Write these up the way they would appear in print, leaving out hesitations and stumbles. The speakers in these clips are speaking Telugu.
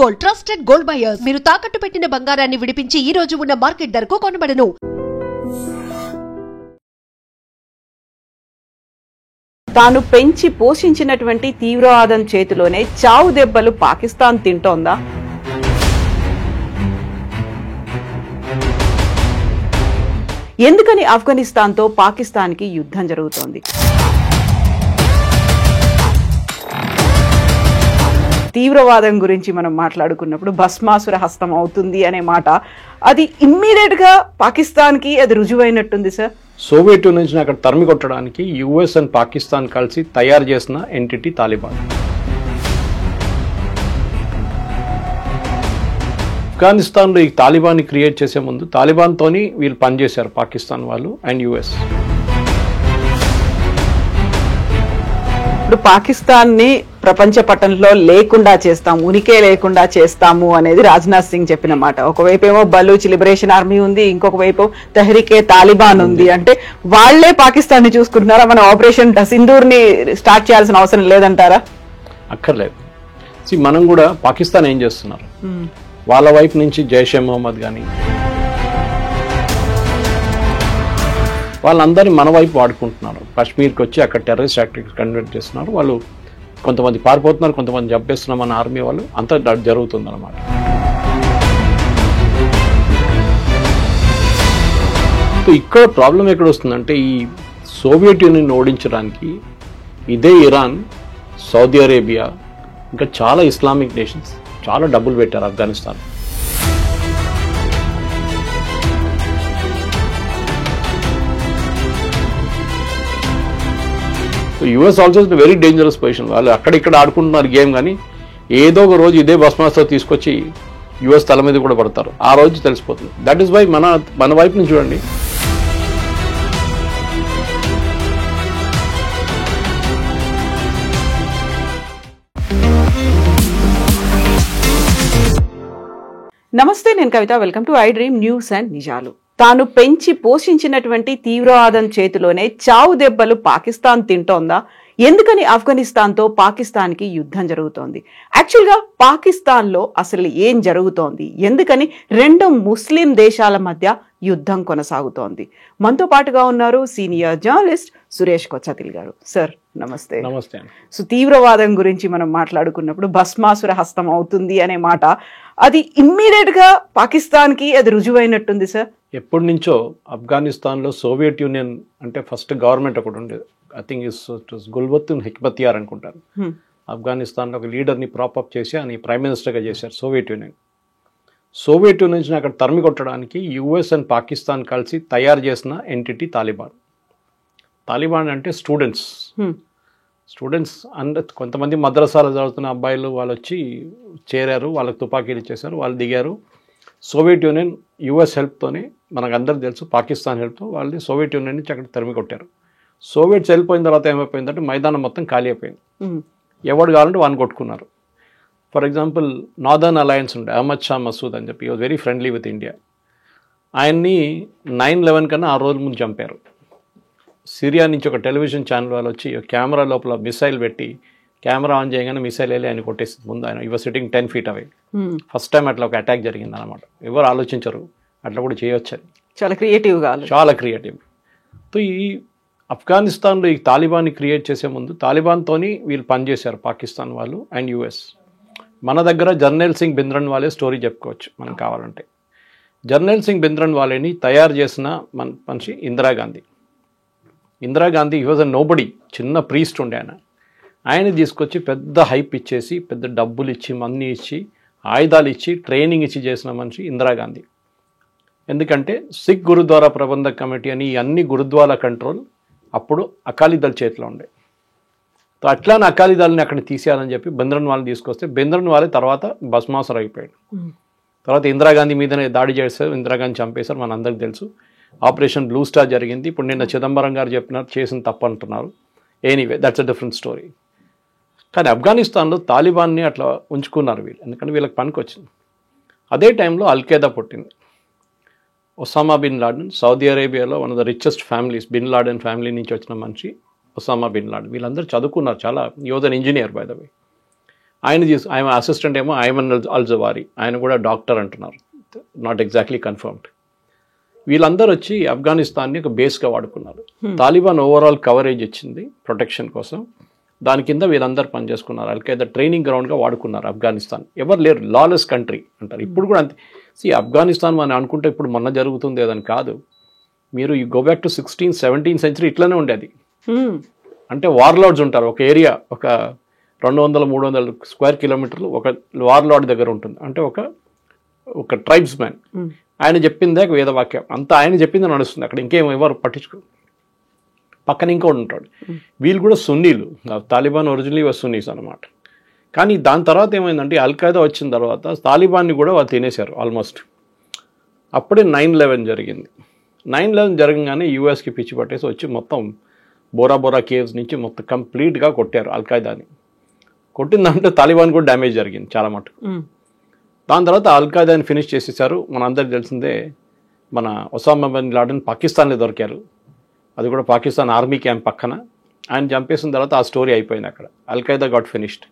Gold, trusted gold buyers. మీరు తాకట్టు పెట్టిన బంగారాన్ని విడిపించి ఈ రోజు ఉన్న మార్కెట్ ధరకు కొనబడను. తాను పెంచి పోషించినటువంటి తీవ్రవాదం చేతిలోనే చావు దెబ్బలు పాకిస్తాన్ తింటోందా? ఎందుకని ఆఫ్ఘనిస్తాన్తో పాకిస్తాన్కి యుద్ధం జరుగుతోంది? తీవ్రవాదం గురించి మనం మాట్లాడుకున్నప్పుడు భస్మాసుర హస్తం అవుతుంది అనే మాట, అది ఇమ్మీడియట్ గా పాకిస్తాన్ కి అది రుజువైనట్టుంది సార్. సోవియట్ యూనియన్ నుంచి అక్కడ తరిమి కొట్టడానికి యుఎస్ అండ్ పాకిస్తాన్ కలిసి తయారు చేసిన ఎంటిటీ తాలిబాన్. ఆఫ్ఘనిస్తాన్లో ఈ తాలిబాన్ని క్రియేట్ చేసే ముందు తాలిబాన్తోని వీళ్ళు పనిచేశారు పాకిస్తాన్ వాళ్ళు అండ్ యుఎస్. ఇప్పుడు పాకిస్తాన్ ని ప్రపంచ పటంలో లేకుండా చేస్తాము, ఉనికే లేకుండా చేస్తాము అనేది రాజ్నాథ్ సింగ్ చెప్పిన మాట. ఒకవైపు ఏమో బలూచ్ లిబరేషన్ ఆర్మీ ఉంది, ఇంకొక వైపు తెహ్రీకే తాలిబాన్ ఉంది. అంటే వాళ్లే పాకిస్తాన్ ని చూసుకుంటున్నారా? మన ఆపరేషన్ సింధూర్ ని స్టార్ట్ చేయాల్సిన అవసరం లేదంటారా? అక్కర్లేదు. మనం కూడా పాకిస్తాన్ ఏం చేస్తున్నారు, వాళ్ళ వైపు నుంచి జైషే మొహమ్మద్ కానీ వాళ్ళందరినీ మన వైపు వాడుకుంటున్నారు. కాశ్మీర్కి వచ్చి అక్కడ టెర్రరిస్ట్ యాక్టివిటీస్ కండక్ట్ చేస్తున్నారు. వాళ్ళు కొంతమంది పారిపోతున్నారు, కొంతమంది చంపేస్తున్నారు మన ఆర్మీ వాళ్ళు. అంతా జరుగుతుందన్నమాట. ఇక్కడ ప్రాబ్లం ఎక్కడ వస్తుందంటే, ఈ సోవియట్ యూనియన్ ఓడించడానికి ఇదే ఇరాన్, సౌదీ అరేబియా, ఇంకా చాలా ఇస్లామిక్ నేషన్స్ చాలా డబ్బులు పెట్టారు Afghanistan. US also is very dangerous position. వాళ్ళు అక్కడిక్కడ ఆడుకుంటున్నారు గేమ్, కానీ ఏదో ఒక రోజు ఇదే భస్మాస్త్రం తీసుకొచ్చి యుఎస్ తల మీద కూడా పడతారు. ఆ రోజు తెలిసిపోతుంది. దట్ ఈస్ వై మన వైపు నుంచి చూడండి, నమస్తే, నేను Kavitha. Welcome to I dream news and నిజాలు. తాను పెంచి పోషించినటువంటి తీవ్రవాదం చేతిలోనే చావు దెబ్బలు పాకిస్తాన్ తింటోందా? ఎందుకని ఆఫ్ఘనిస్తాన్తో పాకిస్తాన్కి యుద్ధం జరుగుతోంది? యాక్చువల్గా పాకిస్తాన్లో అసలు ఏం జరుగుతోంది? ఎందుకని రెండు ముస్లిం దేశాల మధ్య యుద్ధం కొనసాగుతోంది? మనతో పాటుగా ఉన్నారు సీనియర్ జర్నలిస్ట్ సురేష్ కొచ్చతిల్ గారు. సార్ నమస్తే. నమస్తే. సో తీవ్రవాదం గురించి మనం మాట్లాడుకున్నప్పుడు భస్మాసుర హస్తం అవుతుంది అనే మాట, అది ఇమ్మీడియట్ గా పాకిస్తాన్ కి అది రుజువైనట్టుంది సార్. ఎప్పటి నుంచో ఆఫ్ఘనిస్తాన్లో సోవియట్ యూనియన్ అంటే ఫస్ట్ గవర్నమెంట్ ఒకటి ఉండేది. ఐ థింక్ ఇస్ గుల్బతున్ హిక్మతియార్ అనుకుంటారు. ఆఫ్ఘనిస్తాన్లో ఒక లీడర్ని ప్రాపప్ చేసి ఆయన ప్రైమ్ మినిస్టర్గా చేశారు సోవియట్ యూనియన్. సోవియట్ యూనియన్ నుంచి అక్కడ తరిమి కొట్టడానికి యుఎస్ అండ్ పాకిస్తాన్ కలిసి తయారు చేసిన ఎంటిటీ తాలిబాన్. తాలిబాన్ అంటే స్టూడెంట్స్ అండ్ కొంతమంది మద్రసాలు చదువుతున్న అబ్బాయిలు వాళ్ళు వచ్చి చేరారు, వాళ్ళకి తుపాకీలు ఇచ్చేశారు, వాళ్ళు దిగారు. సోవియట్ యూనియన్ యుఎస్ హెల్ప్తోనే, మనకు అందరికి తెలుసు పాకిస్తాన్ హెల్ప్తో వాళ్ళని సోవియట్ యూనియన్ నుంచి అక్కడ తరిమి కొట్టారు. సోవియట్స్ వెళ్ళిపోయిన తర్వాత ఏమైపోయిందంటే మైదానం మొత్తం ఖాళీ అయిపోయింది. ఎవడు కావాలంటే వాడిని కొట్టుకున్నారు. ఫర్ ఎగ్జాంపుల్ నార్దర్న్ అలయన్స్ ఉండే అహ్మద్ షా మసూద్ అని చెప్పి, was very friendly with India. ఆయన్ని 9/11 కన్నా 6 రోజుల ముందు చంపారు. సిరియా నుంచి ఒక టెలివిజన్ ఛానల్ వాళ్ళు వచ్చి కెమెరా లోపల మిసైల్ పెట్టి కెమెరా ఆన్ చేయగానే మిసైల్ వెళ్ళి ఆయన కొట్టేసింది ముందు. ఆయన ఇవర్ సిట్టింగ్ 10 feet అవే. ఫస్ట్ టైం అట్లా ఒక అటాక్ జరిగింది అనమాట. ఎవరు ఆలోచించరు అట్లా కూడా చేయొచ్చని. చాలా క్రియేటివ్గా, చాలా క్రియేటివ్. సో ఈ ఆఫ్ఘనిస్తాన్లో ఈ తాలిబాన్ని క్రియేట్ చేసే ముందు తాలిబాన్తోని వీళ్ళు పనిచేశారు పాకిస్తాన్ వాళ్ళు అండ్ యుఎస్. మన దగ్గర జర్నల్ సింగ్ భింద్రన్ వాళ్ళే స్టోరీ చెప్పుకోవచ్చు మనం కావాలంటే. జర్నల్ సింగ్ భింద్రన్ వాళ్ళని తయారు చేసిన మనిషి Indira Gandhi he was a nobody, చిన్న ప్రీస్ట్ ఉండే ఆయన తీసుకొచ్చి పెద్ద హైప్ ఇచ్చేసి, పెద్ద డబ్బులు ఇచ్చి, మనీ ఇచ్చి, ఆయుధాలు ఇచ్చి, ట్రైనింగ్ ఇచ్చి చేసిన మనిషి ఇందిరాగాంధీ. ఎందుకంటే సిక్ గురుద్వారా ప్రబంధక్ కమిటీ అని ఈ అన్ని గురుద్వారా కంట్రోల్ అప్పుడు అకాలీదళ్ చేతిలో ఉండే. సో అట్లానే అకాలీదళని అక్కడ తీసేయాలని చెప్పి భింద్రన్ వాళ్ళని తీసుకొస్తే భింద్రన్ వాళ్ళే తర్వాత భస్మాసుర అయిపోయాడు. తర్వాత ఇందిరాగాంధీ మీదనే దాడి చేస్తారు, ఇందిరాగాంధీ చంపేశారు, మన అందరికి తెలుసు. ఆపరేషన్ బ్లూ స్టార్ జరిగింది. ఇప్పుడు నిన్న చిదంబరం గారు చెప్పినారు చేసిన తప్పు అంటున్నారు. Anyway that's a different story. కానీ ఆఫ్ఘనిస్తాన్లో తాలిబాన్ని అట్లా ఉంచుకున్నారు వీళ్ళు, ఎందుకంటే వీళ్ళకి పనికి వచ్చింది. అదే టైంలో అల్ఖైదా పుట్టింది. ఒసామా బిన్ లాడెన్, సౌదీ అరేబియాలో one of the richest families, bin Laden family నుంచి వచ్చిన మనిషి ఒసామా బిన్ లాడెన్. వీళ్ళందరూ చదువుకున్నారు చాలా. He was an engineer by the way. ఆయన అసిస్టెంట్ ఏమో ఐమన్ అల్ జవారీ, ఆయన కూడా డాక్టర్ అంటున్నారు, నాట్ ఎగ్జాక్ట్లీ కన్ఫర్మ్డ్. వీళ్ళందరూ వచ్చి ఆఫ్ఘనిస్తాన్ని ఒక బేస్గా వాడుకున్నారు. తాలిబాన్ ఓవరాల్ కవరేజ్ ఇచ్చింది ప్రొటెక్షన్ కోసం, దాని కింద వీళ్ళందరూ పనిచేసుకున్నారు. అల్ఖైదా ట్రైనింగ్ గ్రౌండ్గా వాడుకున్నారు ఆఫ్ఘనిస్తాన్. ఎవరు లేరు, లాలెస్ కంట్రీ అంటారు. ఇప్పుడు కూడా అంతే. ఆఫ్ఘనిస్తాన్ మనం అనుకుంటే ఇప్పుడు మొన్న జరుగుతుంది ఏదని కాదు. మీరు ఈ go back to 16th 17th century ఇట్లనే ఉండేది. అంటే వార్లార్డ్స్ ఉంటారు. ఒక ఏరియా ఒక 200-300 స్క్వేర్ కిలోమీటర్లు ఒక వార్లార్డ్ దగ్గర ఉంటుంది. అంటే ఒక ట్రైబ్స్ మ్యాన్, ఆయన చెప్పిందే వేదవాక్యం అంతా, ఆయన చెప్పింది నడుస్తుంది అక్కడ. ఇంకేం ఎవరు పట్టించుకో. పక్కన ఇంకోటి ఉంటాడు. వీళ్ళు కూడా సున్నీలు. తాలిబాన్ ఒరిజినలీ సున్నీస్ అనమాట. కానీ దాని తర్వాత ఏమైందంటే అల్ఖైదా వచ్చిన తర్వాత తాలిబాన్ని కూడా వాళ్ళు తినేశారు ఆల్మోస్ట్. అప్పుడే 9/11 జరిగింది. 9/11 జరగగానే యూఎస్కి పిచ్చి పట్టేసి వచ్చి మొత్తం బోరా కేవ్స్ నుంచి మొత్తం కంప్లీట్గా కొట్టారు అల్ఖైదాని. కొట్టిన దాంట్లో తాలిబాన్ కూడా డ్యామేజ్ జరిగింది చాలా మటుకు. దాని తర్వాత అల్ఖైదాని ఫినిష్ చేసేసారు. మనందరికీ తెలిసిందే, మన ఒసామా బిన్ లాడెన్ పాకిస్తాన్లో దొరికారు. అది కూడా పాకిస్తాన్ ఆర్మీ క్యాంప్ పక్కన. ఆయన చంపేసిన తర్వాత ఆ స్టోరీ అయిపోయింది అక్కడ. Al-Qaeda got finished.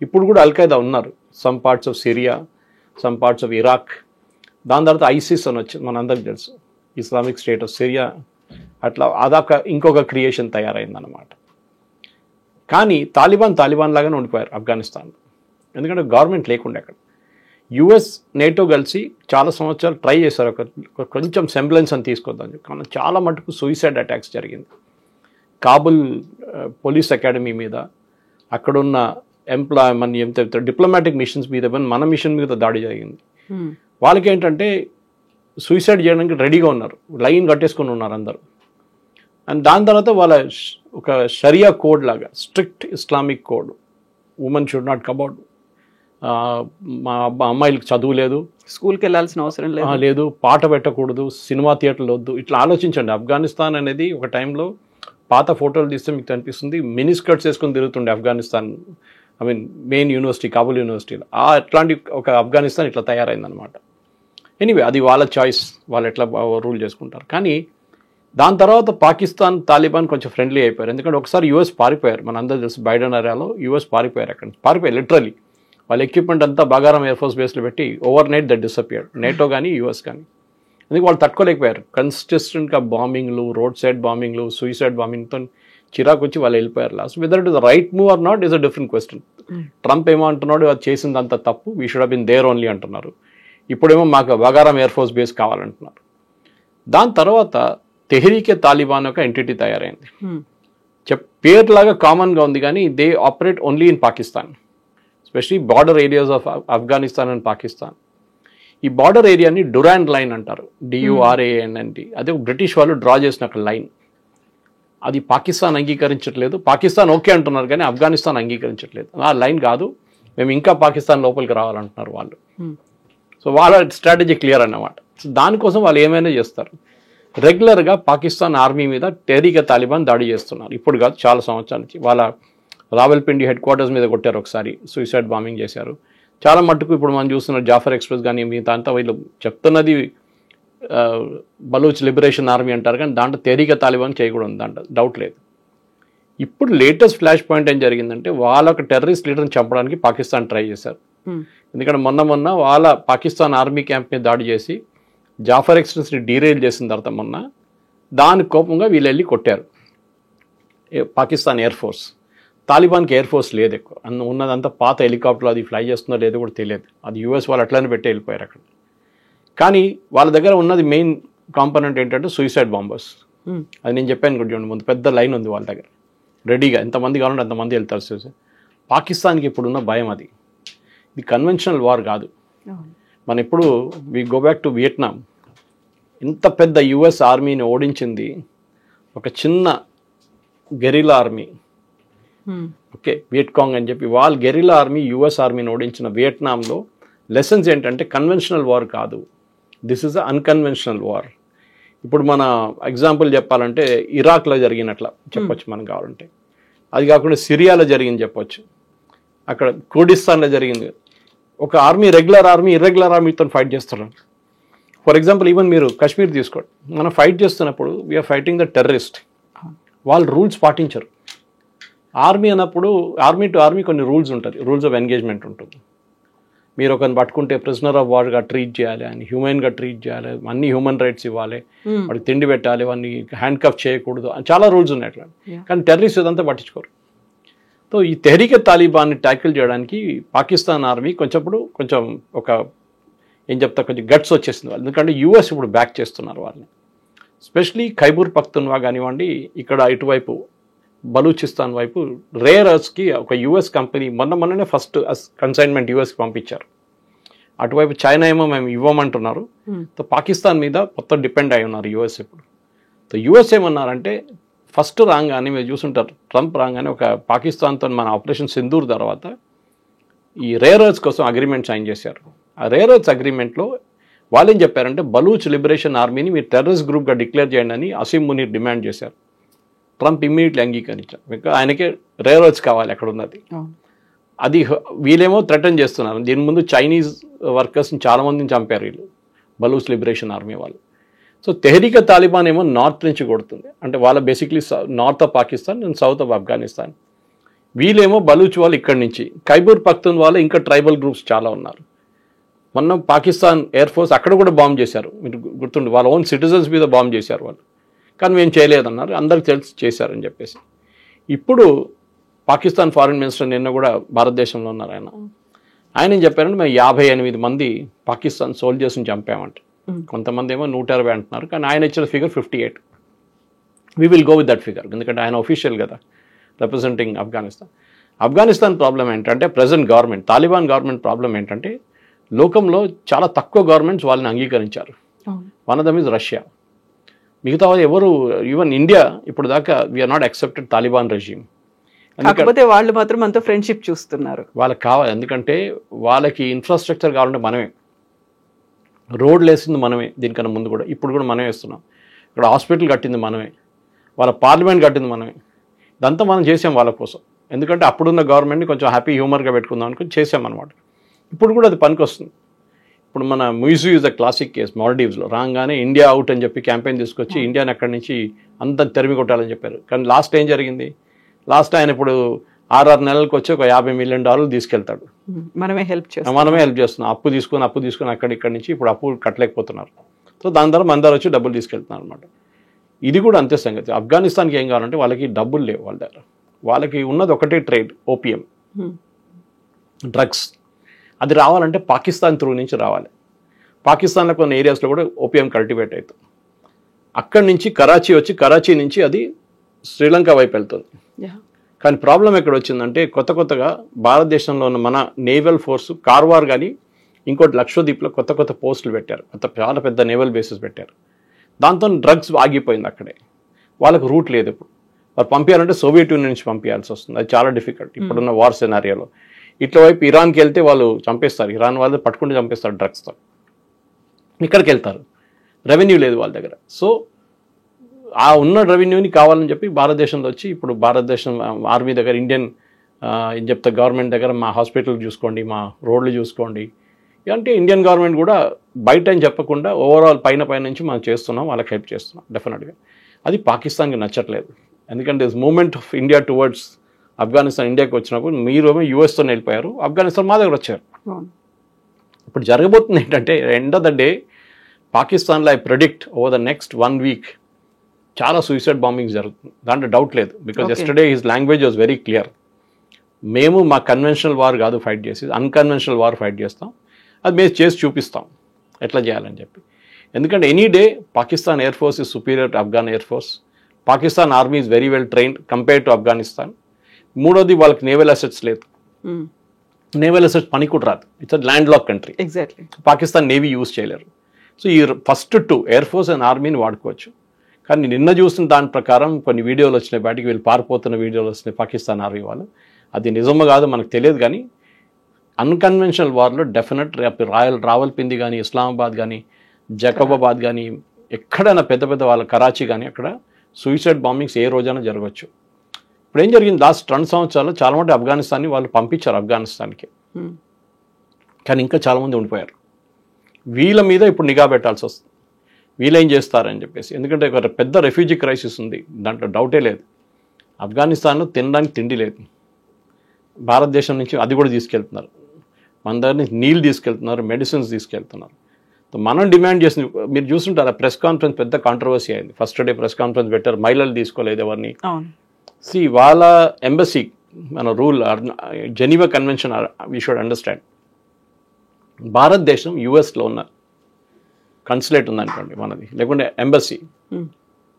ఇప్పుడు కూడా అల్ఖైదా ఉన్నారు, some parts of Syria, some parts of Iraq. దాని తర్వాత ఐసిస్ అని వచ్చింది, మనందరికీ తెలుసు, ఇస్లామిక్ స్టేట్ ఆఫ్ సిరియా. అట్లా అదొక ఇంకొక క్రియేషన్ తయారైందన్నమాట. కానీ తాలిబాన్ లాగానే ఉండిపోయారు ఆఫ్ఘనిస్తాన్, ఎందుకంటే గవర్నమెంట్ లేకుండా అక్కడ. యుఎస్ నేటో కలిసి చాలా సంవత్సరాలు ట్రై చేశారు కొంచెం సెంబ్లెన్స్ అని తీసుకొద్దాం. కానీ చాలా మటుకు సూసైడ్ అటాక్స్ జరిగింది. కాబుల్ పోలీస్ అకాడమీ మీద, అక్కడున్న డిప్లొమాటిక్ మిషన్స్ మీద, మన మిషన్ మీద దాడి జరిగింది. వాళ్ళకి ఏంటంటే సూసైడ్ చేయడానికి రెడీగా ఉన్నారు, లైన్ కట్టేసుకొని ఉన్నారు అందరూ. అండ్ దాని తర్వాత వాళ్ళ ఒక షరియా కోడ్ లాగా, strict Islamic code, women should not come out, మా అమ్మాయిలకు చదువు లేదు, స్కూల్కి వెళ్ళాల్సిన అవసరం లేదు, పాట పెట్టకూడదు, సినిమా థియేటర్లు వద్దు. ఇట్లా ఆలోచించండి. ఆఫ్ఘనిస్తాన్ అనేది ఒక టైంలో పాత ఫోటోలు తీస్తే మీకు అనిపిస్తుంది మినిస్కర్ట్స్ వేసుకొని తిరుగుతుండే ఆఫ్ఘనిస్తాన్. మెయిన్ యూనివర్సిటీ, కాబుల్ యూనివర్సిటీలో అట్లాంటి ఒక ఆఫ్ఘనిస్తాన్ ఇట్లా తయారైందనమాట. ఎనీవే, అది వాళ్ళ చాయిస్, వాళ్ళు ఎట్లా రూల్ చేసుకుంటారు. కానీ దాని తర్వాత పాకిస్తాన్ తాలిబాన్ కొంచెం ఫ్రెండ్లీ అయిపోయారు. ఎందుకంటే ఒకసారి యూఎస్ పారిపోయారు, మన అందరూ తెలుసు, బైడెన్ ఏరియాలో యూఎస్ పారిపోయారు. అక్కడ పారిపోయారు లిటరలీ. వాళ్ళ ఎక్విప్మెంట్ అంతా బాగారం ఎయిర్ ఫోర్స్ బేస్లో పెట్టి over night that disappeared. NATO కానీ యూఎస్ కానీ. అందుకే వాళ్ళు తట్టుకోలేకపోయారు. కన్సిస్టెంట్గా బాంబింగ్లు, రోడ్ సైడ్ బాంబింగ్లు, సూసైడ్ బాంబింగ్తో చిరాకు వచ్చి వాళ్ళు వెళ్ళిపోయారు last. Whether it is the right move or not is a different question. Trump ఏమో అంటున్నాడు, అది చేసిందంత తప్పు, we should have been there only అంటున్నారు. ఇప్పుడేమో మాకు బాగారం ఎయిర్ ఫోర్స్ బేస్ కావాలంటున్నారు. దాని తర్వాత తెహ్రీకే తాలిబాన్ ఒక ఎంటిటీ తయారైంది. పేర్లాగా కామన్గా ఉంది, కానీ they operate only in Pakistan, especially border areas of Afghanistan and Pakistan. ఈ బార్డర్ ఏరియాని డురాండ్ లైన్ అంటారు, DURAND. అదే బ్రిటిష్ వాళ్ళు డ్రా చేసిన ఒక లైన్. అది పాకిస్తాన్ అంగీకరించట్లేదు. పాకిస్తాన్ ఓకే అంటున్నారు కానీ ఆఫ్ఘనిస్తాన్ అంగీకరించట్లేదు. ఆ లైన్ కాదు, మేము ఇంకా పాకిస్తాన్ లోపలికి రావాలంటున్నారు వాళ్ళు. సో వాళ్ళ స్ట్రాటజీ క్లియర్ అన్నమాట. సో దానికోసం వాళ్ళు ఏమైనా చేస్తారు. రెగ్యులర్గా పాకిస్తాన్ ఆర్మీ మీద తెహ్రీకే తాలిబాన్ దాడి చేస్తున్నారు. ఇప్పుడు కాదు, చాలా సంవత్సరాల నుంచి. వాళ్ళ రావల్పిండి హెడ్ క్వార్టర్స్ మీద కొట్టారు ఒకసారి, సూసైడ్ బాంబింగ్ చేశారు. చాలా మట్టుకు ఇప్పుడు మనం చూస్తున్న జాఫర్ ఎక్స్ప్రెస్ కానీ మిగతా అంతా వీళ్ళు చెప్తున్నది బలూచ్ లిబరేషన్ ఆర్మీ అంటారు, కానీ దాంట్లో తెహ్రీకే తాలిబాన్ చేయకూడదు, దాంట్లో డౌట్ లేదు. ఇప్పుడు లేటెస్ట్ ఫ్లాష్ పాయింట్ ఏం జరిగిందంటే వాళ్ళ ఒక టెర్రరిస్ట్ లీడర్ని చంపడానికి పాకిస్తాన్ ట్రై చేశారు. ఎందుకంటే మొన్న వాళ్ళ పాకిస్తాన్ ఆర్మీ క్యాంప్ మీద దాడి చేసి జాఫర్ ఎక్స్ప్రెస్ని డీరైల్ చేసిన తర్వాత దాని కోపంగా వీళ్ళు వెళ్ళి కొట్టారు పాకిస్తాన్ ఎయిర్ ఫోర్స్. తాలిబాన్కి ఎయిర్ ఫోర్స్ లేదు ఎక్కువ, ఉన్నదంతా పాత హెలికాప్టర్లు, అది ఫ్లై చేస్తుందో లేదో కూడా తెలియదు. అది యూఎస్ వాళ్ళు అట్లనే పెట్టి వెళ్ళిపోయారు అక్కడ. కానీ వాళ్ళ దగ్గర ఉన్నది మెయిన్ కాంపోనెంట్ ఏంటంటే సూసైడ్ బాంబర్స్. అది నేను చెప్పాను కూడా చూడండి, ముందు పెద్ద లైన్ ఉంది వాళ్ళ దగ్గర రెడీగా, ఎంతమంది కావాలంటే అంతమంది వెళ్తారు సూసైడ్. పాకిస్తాన్కి ఇప్పుడున్న భయం అది. ఇది కన్వెన్షనల్ వార్ కాదు. మన ఇప్పుడు we go back to Vietnam. ఇంత పెద్ద యుఎస్ ఆర్మీని ఓడించింది ఒక చిన్న గెరిలా ఆర్మీ, ఓకే, వియట్కాంగ్ అని చెప్పి. వాళ్ళ గెరిలా ఆర్మీ యుఎస్ ఆర్మీని ఓడించిన వియట్నాంలో లెసన్స్ ఏంటంటే కన్వెన్షనల్ వార్ కాదు, this is a unconventional war. ఇప్పుడు మన ఎగ్జాంపుల్ చెప్పాలంటే ఇరాక్లో జరిగినట్లా చెప్పొచ్చు మనం కావాలంటే. అది కాకుండా సిరియాలో జరిగింది చెప్పొచ్చు, అక్కడ కుర్డిస్తాన్లో జరిగింది. ఒక ఆర్మీ రెగ్యులర్ ఆర్మీ ఇర్రెగ్యులర్ ఆర్మీతో ఫైట్ చేస్తున్నారు. ఫర్ ఎగ్జాంపుల్ ఈవెన్ మీరు కాశ్మీర్ తీసుకోండి, మనం ఫైట్ చేస్తున్నప్పుడు వీఆర్ ఫైటింగ్ ద టెర్రరిస్ట్. వాళ్ళు రూల్స్ పాటించరు. ఆర్మీ అన్నప్పుడు ఆర్మీ టు ఆర్మీ కొన్ని రూల్స్ ఉంటుంది, రూల్స్ ఆఫ్ ఎంగేజ్మెంట్ ఉంటుంది. మీరు ఒకరిని పట్టుకుంటే ప్రిజనర్ ఆఫ్ వార్గా ట్రీట్ చేయాలి, అని హ్యూమన్గా ట్రీట్ చేయాలి, అన్ని హ్యూమన్ రైట్స్ ఇవ్వాలి, వాడికి తిండి పెట్టాలి, వాడిని హ్యాండ్ కఫ్ చేయకూడదు అని చాలా రూల్స్ ఉన్నాయి అట్లా. కానీ టెర్రరిస్ట్ ఇదంతా పట్టించుకోరు. సో ఈ తెహ్రీకే తాలిబాన్ని ట్యాకిల్ చేయడానికి పాకిస్తాన్ ఆర్మీ కొంచెం ఒక ఏం చెప్తా కొంచెం గట్స్ వచ్చేసింది వాళ్ళు. ఎందుకంటే యూఎస్ ఇప్పుడు బ్యాక్ చేస్తున్నారు వాళ్ళని. స్పెషలీ ఖైబర్ పఖ్తూన్వా కానివ్వండి, ఇక్కడ ఇటువైపు బలూచిస్తాన్ వైపు రేర్ ఎర్త్స్కి ఒక యూఎస్ కంపెనీ మొన్ననే ఫస్ట్ కన్సైన్మెంట్ యూఎస్కి పంపించారు. అటువైపు చైనా ఏమో మేము ఇవ్వమంటున్నారు. సో పాకిస్తాన్ మీద మొత్తం డిపెండ్ అయి ఉన్నారు యూఎస్ ఇప్పుడు. సో యూఎస్ ఏమన్నారంటే ఫస్ట్ రాగానే మీరు చూసుంటారు, ట్రంప్ రాగానే ఒక పాకిస్తాన్తో మన ఆపరేషన్ సింధూర్ తర్వాత ఈ రేర్ ఎర్త్స్ కోసం అగ్రిమెంట్ సైన్ చేశారు. ఆ రేర్ ఎర్త్స్ అగ్రిమెంట్లో వాళ్ళు ఏం చెప్పారంటే బలూచ్ లిబరేషన్ ఆర్మీని మీరు టెర్రరిస్ట్ గ్రూప్గా డిక్లేర్ చేయండి అని అసీం మునీర్ డిమాండ్ చేశారు. ట్రంప్ ఇమ్మీడియట్లీ అంగీకరించారు. బికాజ్ ఆయనకే రేర్ ఎర్త్స్ కావాలి అక్కడ ఉన్నది. అది వీళ్ళేమో థ్రెటన్ చేస్తున్నారు. దీని ముందు చైనీస్ వర్కర్స్ని చాలామందిని చంపారు వీళ్ళు, బలూచ్ లిబరేషన్ ఆర్మీ వాళ్ళు. సో తెహ్రీకే తాలిబాన్ ఏమో నార్త్ నుంచి కొడుతుంది, అంటే వాళ్ళ basically north of Pakistan and south of Afghanistan. వీళ్ళేమో బలూచ్ వాళ్ళు ఇక్కడి నుంచి, ఖైబర్ పఖ్తూన్ వాళ్ళు ఇంకా ట్రైబల్ గ్రూప్స్ చాలా ఉన్నారు. మొన్న పాకిస్తాన్ ఎయిర్ ఫోర్స్ అక్కడ కూడా బాంబ్ చేశారు, మీరు గుర్తుండి, వాళ్ళ ఓన్ సిటిజన్స్ మీద బాంబ్ చేశారు వాళ్ళు. కానీ మేము చేయలేదన్నారు, అందరికి తెలిసి చేశారని చెప్పేసి. ఇప్పుడు పాకిస్తాన్ ఫారిన్ మినిస్టర్ నిన్న కూడా భారతదేశంలో ఉన్నారు ఆయన ఏం చెప్పారంటే మేము 58 మంది పాకిస్తాన్ సోల్జర్స్ని చంపామంట. కొంతమంది ఏమో 120 అంటున్నారు, కానీ ఆయన ఇచ్చిన figure 58. We will go with that figure, ఎందుకంటే ఆయన ఒఫీషియల్ కదా రిప్రజెంటింగ్ ఆఫ్ఘనిస్తాన్ ప్రాబ్లం ఏంటంటే present government, Taliban government problem ఏంటంటే లోకంలో చాలా తక్కువ గవర్నమెంట్స్ వాళ్ళని అంగీకరించారు. One of them is Russia. మిగతా ఎవరు, ఈవెన్ ఇండియా ఇప్పుడు దాకా we are not accepted Taliban regime. కాకపోతే వాళ్ళు మాత్రం అంతా ఫ్రెండ్షిప్ చూస్తున్నారు. వాళ్ళకి కావాలి, ఎందుకంటే వాళ్ళకి ఇన్ఫ్రాస్ట్రక్చర్ కావాలంటే మనమే, రోడ్లు వేసింది మనమే, దీనికన్నా ముందు కూడా ఇప్పుడు కూడా మనమే వేస్తున్నాం. ఇక్కడ హాస్పిటల్ కట్టింది మనమే, వాళ్ళ పార్లమెంట్ కట్టింది మనమే. ఇదంతా మనం చేసాం వాళ్ళ కోసం, ఎందుకంటే అప్పుడున్న గవర్నమెంట్ని కొంచెం హ్యాపీ హ్యూమర్గా పెట్టుకుందాం అనుకుని చేసామన్నమాట. ఇప్పుడు కూడా అది పనికి వస్తుంది. ఇప్పుడు మన Muizzu is the classic case. మాల్డీవ్స్లో రాగానే ఇండియా అవుట్ అని చెప్పి క్యాంపెయిన్ తీసుకొచ్చి ఇండియాని అక్కడి నుంచి అంత తెరిమి కొట్టాలని చెప్పారు. కానీ లాస్ట్ ఏం జరిగింది, లాస్ట్ ఆయన ఇప్పుడు 6 నెలలకు వచ్చి ఒక $50 మిలియన్ తీసుకెళ్తాడు. మనమే హెల్ప్ చేస్తున్నాం. అప్పు తీసుకొని ఇక్కడి నుంచి ఇప్పుడు అప్పు కట్టలేకపోతున్నారు. సో దాని ద్వారా మన దగ్గర వచ్చి డబ్బులు తీసుకెళ్తున్నారు అనమాట. ఇది కూడా అంతే సంగతి. ఆఫ్ఘనిస్తాన్కి ఏం కావాలంటే వాళ్ళకి డబ్బులు లేవు వాళ్ళ దగ్గర. వాళ్ళకి ఉన్నది ఒకటే ట్రేడ్, ఓపియం, డ్రగ్స్. అది రావాలంటే పాకిస్తాన్ త్రూ నుంచి రావాలి. పాకిస్తాన్లో కొన్ని ఏరియాస్లో కూడా ఓపియం కల్టివేట్ అవుతుంది. అక్కడి నుంచి కరాచీ నుంచి అది శ్రీలంక వైపు వెళ్తుంది. కానీ ప్రాబ్లం ఎక్కడ వచ్చిందంటే కొత్తగా భారతదేశంలో ఉన్న మన నేవల్ ఫోర్సు కార్వార్ కానీ ఇంకోటి లక్షద్వీప్లో కొత్త పోస్టులు పెట్టారు, చాలా పెద్ద నేవల్ బేసెస్ పెట్టారు. దాంతో డ్రగ్స్ ఆగిపోయింది అక్కడే. వాళ్ళకు రూట్ లేదు. ఇప్పుడు వాళ్ళు పంపించాలంటే సోవియట్ యూనియన్ నుంచి పంపించాల్సి వస్తుంది. అది చాలా డిఫికల్ట్ ఇప్పుడున్న వార్ సెనారియోలో. ఇట్లా వైపు ఇరాన్కి వెళ్తే వాళ్ళు చంపేస్తారు, ఇరాన్ వాళ్ళు పట్టుకుంటే చంపేస్తారు డ్రగ్స్తో. ఇక్కడికి వెళ్తారు, రెవెన్యూ లేదు వాళ్ళ దగ్గర. సో ఆ ఉన్న రెవెన్యూని కావాలని చెప్పి భారతదేశంలో వచ్చి ఇప్పుడు భారతదేశం ఆర్మీ దగ్గర, ఇండియన్ ఏం చెప్తా గవర్నమెంట్ దగ్గర మా హాస్పిటల్ చూసుకోండి, మా రోడ్లు చూసుకోండి అంటే ఇండియన్ గవర్నమెంట్ కూడా బయట అని చెప్పకుండా ఓవరాల్ పైన నుంచి మనం చేస్తున్నాం, వాళ్ళకి హెల్ప్ చేస్తున్నాం డెఫినెట్గా. అది పాకిస్తాన్కి నచ్చట్లేదు. ఎందుకంటే this moment of India towards Afghanistan ఇండియాకి వచ్చినప్పుడు మీరేమో యూఎస్తో వెళ్ళిపోయారు, ఆఫ్ఘనిస్తాన్ మా దగ్గర వచ్చారు. ఇప్పుడు జరగబోతుంది ఏంటంటే ఎండ్ ఆఫ్ ద డే పాకిస్తాన్లో I predict over the next 1 week చాలా సూసైడ్ బాంబింగ్స్ జరుగుతుంది, దాంట్లో డౌట్ లేదు. Because yesterday his language was very clear. మేము మా కన్వెన్షనల్ వార్ కాదు ఫైట్ చేసి, అన్కన్వెన్షనల్ వార్ ఫైట్ చేస్తాం, అది మేము చేసి చూపిస్తాం ఎట్లా చేయాలని చెప్పి. ఎందుకంటే any day Pakistan air force is superior to Afghan air force. Pakistan army is very well trained compare to Afghanistan. మూడోది వాళ్ళకి నేవల్ అసెట్స్ లేదు, నేవల్ అసెట్స్ పని కూడా రాదు. It's land lock country. Exactly Pakistan navy use చేయలేరు. సో ఈ ఫస్ట్ 2 ఎయిర్ ఫోర్స్ అండ్ ఆర్మీని వాడుకోవచ్చు. కానీ నిన్న చూసిన దాని ప్రకారం కొన్ని వీడియోలు వచ్చినాయి బయటికి, వీళ్ళు పారిపోతున్న వీడియోలు వచ్చినాయి పాకిస్తాన్ ఆర్మీ వాళ్ళు. అది నిజమో కాదో మనకు తెలియదు, కానీ అన్కన్వెన్షనల్ వార్లో డెఫినెట్ రావల్పిండి కానీ, ఇస్లామాబాద్ కానీ, జకబాబాద్ కానీ, ఎక్కడైనా పెద్ద వాళ్ళ కరాచీ కానీ అక్కడ సూసైడ్ బాంబింగ్స్ ఏ రోజైనా జరగవచ్చు. ఇప్పుడు ఏం జరిగింది, లాస్ట్ 2 సంవత్సరాలు చాలా మంది ఆఫ్ఘనిస్తాన్ని వాళ్ళు పంపించారు ఆఫ్ఘనిస్తాన్కి, కానీ ఇంకా చాలామంది ఉండిపోయారు. వీళ్ళ మీద ఇప్పుడు నిఘా పెట్టాల్సి వస్తుంది, వీళ్ళు ఏం చేస్తారని చెప్పేసి. ఎందుకంటే ఒక పెద్ద రెఫ్యూజీ క్రైసిస్ ఉంది, దాంట్లో డౌటే లేదు. ఆఫ్ఘనిస్తాన్లో తినడానికి తిండి లేదు, భారతదేశం నుంచి అది కూడా తీసుకెళ్తున్నారు, మన దగ్గర నుంచి నీళ్ళు తీసుకెళ్తున్నారు, మెడిసిన్స్ తీసుకెళ్తున్నారు. మనం డిమాండ్ చేసింది మీరు చూస్తుంటారు, ప్రెస్ కాన్ఫరెన్స్ పెద్ద కాంట్రవర్సీ అయింది. ఫస్ట్ డే ప్రెస్ కాన్ఫరెన్స్ పెట్టారు, మహిళలు తీసుకోలేదు ఎవరిని. వాళ్ళ ఎంబసీ మన rule Geneva convention we should understand. భారతదేశం యుఎస్లో ఉన్న కన్సులేట్ ఉందనుకోండి మనది, లేకుంటే ఎంబసీ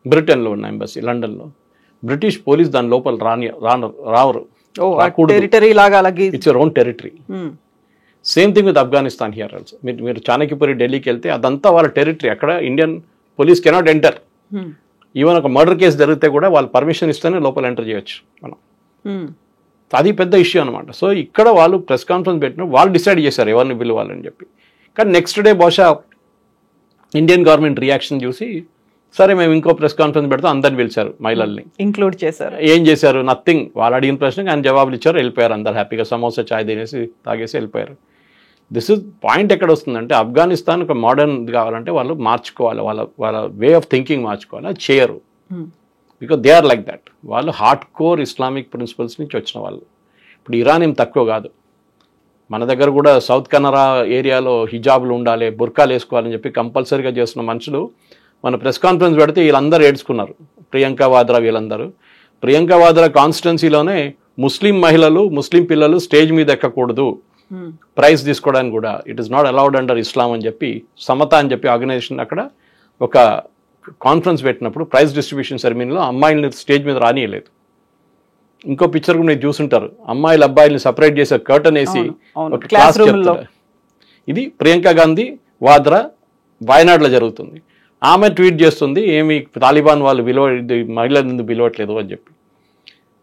బ్రిటన్లో ఉన్న ఎంబసీ లండన్లో, బ్రిటిష్ పోలీస్ దాని లోపల రావరు. It's your own territory. Same thing with Afghanistan here also. మీరు చాణక్యపురి ఢిల్లీకి వెళ్తే అదంతా వాళ్ళ టెరిటరీ. అక్కడ Indian police can't enter. Even ఒక మర్డర్ కేసు జరిగితే కూడా వాళ్ళు పర్మిషన్ ఇస్తేనే లోపల ఎంటర్ చేయొచ్చు మనం. అది పెద్ద ఇష్యూ అనమాట. సో ఇక్కడ వాళ్ళు ప్రెస్ కాన్ఫరెన్స్ పెట్టిన వాళ్ళు డిసైడ్ చేశారు ఎవరిని పిలవాలని చెప్పి. కానీ నెక్స్ట్ డే బహుశా ఇండియన్ గవర్నమెంట్ రియాక్షన్ చూసి సరే మేము ఇంకో ప్రెస్ కాన్ఫరెన్స్ పెడతాం అందరిని పిలిచారు, మహిళల్ని ఇంక్లూడ్ చేశారు. ఏం చేశారు? నథింగ్. వాళ్ళు అడిగిన ప్రశ్నకి ఆయన జవాబులు ఇచ్చారు, వెళ్ళిపోయారు. అందరు హ్యాపీగా సమోసా చాయ్ తినేసి తాగేసి వెళ్ళిపోయారు. దిస్ ఇస్ పాయింట్ ఎక్కడ వస్తుందంటే ఆఫ్ఘనిస్తాన్ ఒక మోడర్న్ కావాలంటే వాళ్ళు మార్చుకోవాలి, వాళ్ళ వే ఆఫ్ థింకింగ్ మార్చుకోవాలి. అది చేయరు, because they are like that. వాళ్ళు హార్డ్ కోర్ ఇస్లామిక్ ప్రిన్సిపల్స్ నుంచి వచ్చిన వాళ్ళు. ఇప్పుడు ఇరాన్ ఏం తక్కువ కాదు. మన దగ్గర కూడా సౌత్ కెనరా ఏరియాలో హిజాబులు ఉండాలి, బుర్కాలు వేసుకోవాలని చెప్పి కంపల్సరీగా చేస్తున్న మనుషులు మన ప్రెస్ కాన్ఫరెన్స్ పెడితే వీళ్ళందరూ ఏడ్చుకున్నారు. ప్రియాంక వాద్రా వీళ్ళందరూ. ప్రియాంక వాద్రా కాన్స్టిట్యున్సీలోనే ముస్లిం మహిళలు, ముస్లిం పిల్లలు స్టేజ్ మీద ఎక్కకూడదు, ప్రైజ్ తీసుకోవడానికి కూడా it is not allowed under Islam అని చెప్పి, సమత అని చెప్పి ఆర్గనైజేషన్ అక్కడ ఒక కాన్ఫరెన్స్ పెట్టినప్పుడు ప్రైజ్ డిస్ట్రిబ్యూషన్ సెరమనీలో అమ్మాయిల్ని స్టేజ్ మీద రానియలేదు. ఇంకో పిక్చర్ కూడా మీరు చూసుంటారు, అమ్మాయిలు అబ్బాయిల్ని సపరేట్ చేసే కర్టన్ వేసి ఒక క్లాస్ చెప్తారు. ఇది ప్రియాంక గాంధీ వాద్రా వాయనాడులో జరుగుతుంది. ఆమె ట్వీట్ చేస్తుంది, ఏమి తాలిబాన్ వాళ్ళు మహిళలను పిలవట్లేదు అని చెప్పి.